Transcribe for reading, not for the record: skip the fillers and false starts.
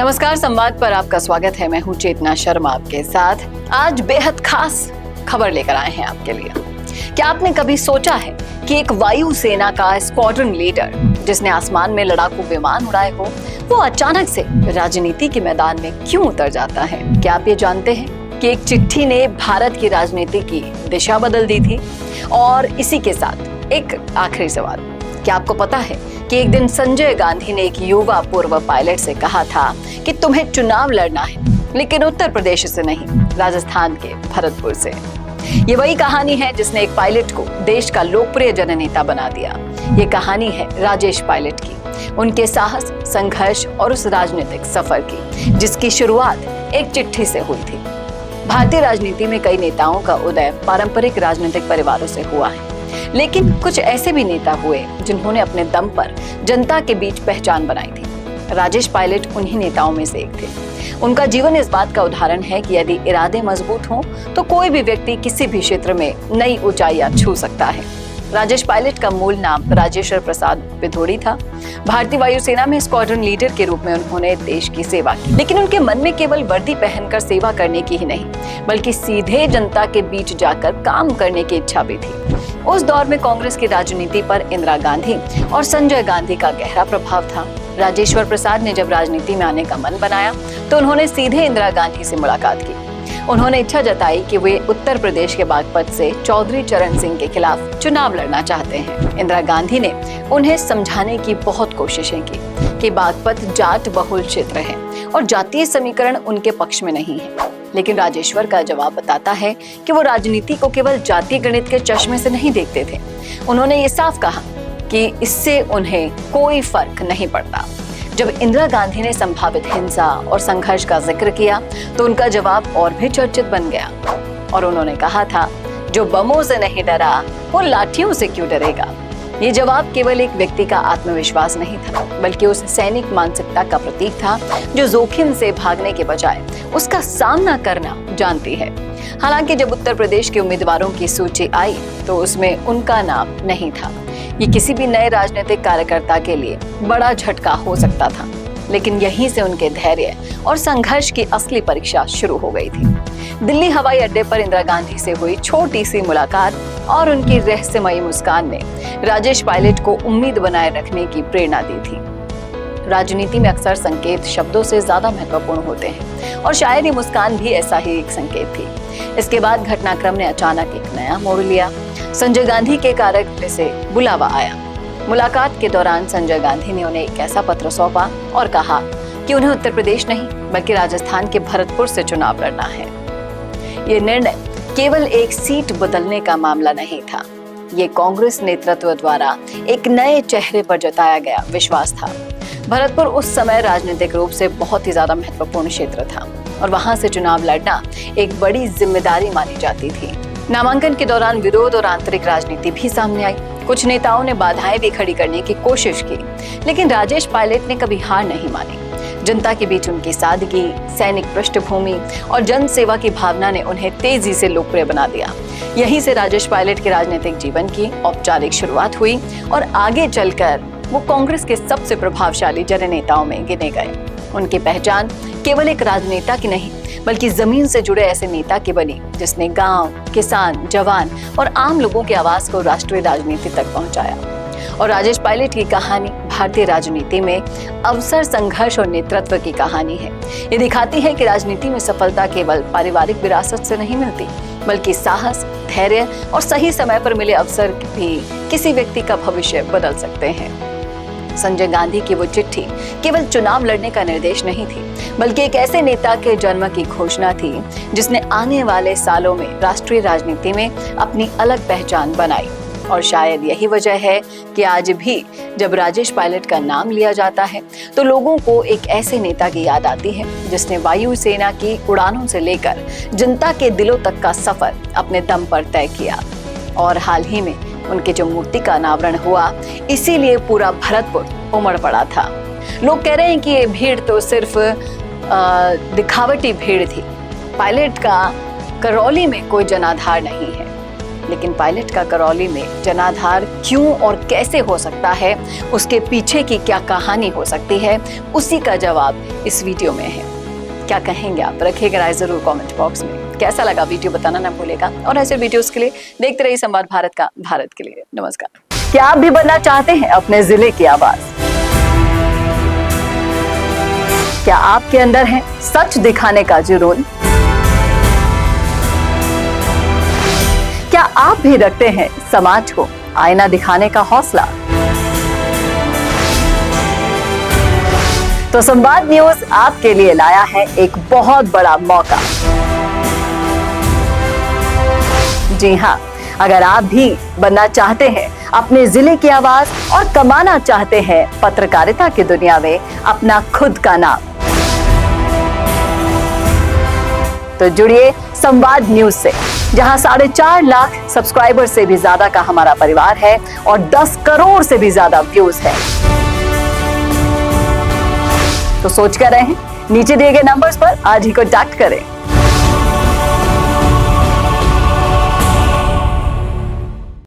नमस्कार, संवाद पर आपका स्वागत है। मैं हूं चेतना शर्मा आपके साथ। आज बेहद खास खबर लेकर आए हैं आपके लिए। क्या आपने कभी सोचा है कि एक वायुसेना का स्क्वाड्रन लीडर जिसने आसमान में लड़ाकू विमान उड़ाए हो, वो अचानक से राजनीति के मैदान में क्यों उतर जाता है? क्या आप ये जानते हैं कि एक चिट्ठी ने भारत की राजनीति की दिशा बदल दी थी? और इसी के साथ एक आखिरी सवाल, क्या आपको पता है कि एक दिन संजय गांधी ने एक युवा पूर्व पायलट से कहा था कि तुम्हें चुनाव लड़ना है, लेकिन उत्तर प्रदेश से नहीं, राजस्थान के भरतपुर से। ये वही कहानी है जिसने एक पायलट को देश का लोकप्रिय जननेता बना दिया। ये कहानी है राजेश पायलट की, उनके साहस, संघर्ष और उस राजनीतिक सफर की जिसकी शुरुआत एक चिट्ठी से हुई थी। भारतीय राजनीति में कई नेताओं का उदय पारंपरिक राजनीतिक परिवारों से हुआ है, लेकिन कुछ ऐसे भी नेता हुए जिन्होंने अपने दम पर जनता के बीच पहचान बनाई थी। राजेश पायलट उन्हीं नेताओं में से एक थे। उनका जीवन इस बात का उदाहरण है कि यदि इरादे मजबूत हों तो कोई भी व्यक्ति किसी भी क्षेत्र में नई ऊंचाइयां छू सकता है। राजेश पायलट का मूल नाम राजेश्वर प्रसाद पिथोड़ी था। भारतीय वायुसेना में स्क्वाड्रन लीडर के रूप में उन्होंने देश की सेवा की, लेकिन उनके मन में केवल वर्दी पहनकर सेवा करने की ही नहीं, बल्कि सीधे जनता के बीच जाकर काम करने की इच्छा भी थी। उस दौर में कांग्रेस की राजनीति पर इंदिरा गांधी और संजय गांधी का गहरा प्रभाव था। राजेश्वर प्रसाद ने जब राजनीति में आने का मन बनाया तो उन्होंने सीधे इंदिरा गांधी से मुलाकात की। उन्होंने इच्छा जताई कि वे उत्तर प्रदेश के बागपत से चौधरी चरण सिंह के खिलाफ चुनाव लड़ना चाहते हैं। इंदिरा गांधी ने उन्हें समझाने की बहुत कोशिशें की कि बागपत जाट बहुल क्षेत्र है और जातीय समीकरण उनके पक्ष में नहीं है, लेकिन राजेश्वर का जवाब बताता है कि वो राजनीति को केवल जातीय गणित के चश्मे से नहीं देखते थे। उन्होंने ये साफ कहा कि इससे उन्हें कोई फर्क नहीं पड़ता। जब इंदिरा गांधी ने संभावित हिंसा और संघर्ष का जिक्र किया तो उनका जवाब और भी चर्चित बन गया और उन्होंने कहा था, जो बमों से नहीं डरा वो लाठियों से क्यों डरेगा। ये जवाब केवल एक व्यक्ति का आत्मविश्वास नहीं था, बल्कि उस सैनिक मानसिकता का प्रतीक था जो जोखिम से भागने के बजाय उसका सामना करना जानती है। हालांकि जब उत्तर प्रदेश के उम्मीदवारों की सूची आई तो उसमें उनका नाम नहीं था। ये किसी भी नए राजनीतिक कार्यकर्ता के लिए बड़ा झटका हो सकता था, लेकिन यहीं से उनके धैर्य और संघर्ष की असली परीक्षा शुरू हो गई थी। दिल्ली हवाई अड्डे पर इंदिरा गांधी से हुई छोटी सी मुलाकात और उनकी रहस्यमयी मुस्कान ने राजेश पायलट को उम्मीद बनाए रखने की प्रेरणा दी थी। राजनीति में अक्सर संकेत शब्दों से ज्यादा महत्वपूर्ण होते हैं और शायद ये मुस्कान भी ऐसा ही एक संकेत थी। इसके बाद घटनाक्रम ने अचानक एक नया मोड़ लिया। संजय गांधी के कार्यालय से बुलावा आया। मुलाकात के दौरान संजय गांधी ने उन्हें एक ऐसा पत्र सौंपा और कहा कि उन्हें उत्तर प्रदेश नहीं बल्कि राजस्थान के भरतपुर से चुनाव लड़ना है। ये निर्णय केवल एक सीट बदलने का मामला नहीं था, ये कांग्रेस नेतृत्व द्वारा एक नए चेहरे पर जताया गया विश्वास था। भरतपुर उस समय राजनीतिक रूप से बहुत ही ज्यादा महत्वपूर्ण क्षेत्र था और वहां से चुनाव लड़ना एक बड़ी जिम्मेदारी मानी जाती थी। नामांकन के दौरान विरोध और आंतरिक राजनीति भी सामने आई। कुछ नेताओं ने बाधाएं भी खड़ी करने की कोशिश की, लेकिन राजेश पायलट ने कभी हार नहीं मानी। जनता के बीच उनकी सादगी, सैनिक पृष्ठभूमि और जन सेवा की भावना ने उन्हें तेजी से लोकप्रिय बना दिया। यहीं से राजेश पायलट के राजनीतिक जीवन की औपचारिक शुरुआत हुई और आगे चलकर वो कांग्रेस के सबसे प्रभावशाली जननेताओं में गिने गए। उनकी पहचान केवल एक राजनेता की नहीं बल्कि जमीन से जुड़े ऐसे नेता की बनी जिसने गांव, किसान, जवान और आम लोगों की आवाज को राष्ट्रीय राजनीति तक पहुंचाया। और राजेश पायलट की कहानी भारतीय राजनीति में अवसर, संघर्ष और नेतृत्व की कहानी है। ये दिखाती है कि राजनीति में सफलता केवल पारिवारिक विरासत से नहीं मिलती, बल्कि साहस, धैर्य और सही समय पर मिले अवसर भी किसी व्यक्ति का भविष्य बदल सकते हैं। संजय गांधी की वो चिट्ठी केवल चुनाव लड़ने का निर्देश नहीं थी, बल्कि एक ऐसे नेता के जन्म की घोषणा थी जिसने आने वाले सालों में राष्ट्रीय राजनीति में अपनी अलग पहचान बनाई। और शायद यही वजह है कि आज भी जब राजेश पायलट का नाम लिया जाता है तो लोगों को एक ऐसे नेता की याद आती है जिसने वायुसेना की उड़ानों से लेकर जनता के दिलों तक का सफर अपने दम पर तय किया। और हाल ही में उनके जो मूर्ति का अनावरण हुआ, इसीलिए पूरा भरतपुर उमड़ पड़ा था। लोग कह रहे हैं कि ये भीड़ तो सिर्फ दिखावटी भीड़ थी। पायलट का करौली में कोई जनाधार नहीं है। लेकिन पायलट का करौली में जनाधार क्यों और कैसे हो सकता है, उसके पीछे की क्या कहानी हो सकती है, उसी का जवाब इस वीडियो में है। क्या कहेंगे आप? रखिएगा राय जरूर कमेंट बॉक्स में। कैसा लगा वीडियो बताना ना भूलेगा, और ऐसे वीडियोस के लिए देखते रहिए संवाद भारत का, भारत के लिए। नमस्कार। क्या आप भी बनना चाहते हैं अपने जिले की आवाज? क्या आपके अंदर है सच दिखाने का जुनून? क्या आप भी रखते हैं समाज को आईना दिखाने का हौसला? तो संवाद न्यूज आपके लिए लाया है एक बहुत बड़ा मौका। जी हाँ, अगर आप भी बनना चाहते हैं अपने जिले की आवाज और कमाना चाहते हैं पत्रकारिता की दुनिया में अपना खुद का नाम, तो जुड़िए संवाद न्यूज से, जहां 4.5 लाख सब्सक्राइबर से भी ज्यादा का हमारा परिवार है और 10 करोड़ से भी ज्यादा व्यूज है। तो सोच कर रहे हैं, नीचे दिए गए नंबर्स पर आज ही कॉन्टैक्ट करें।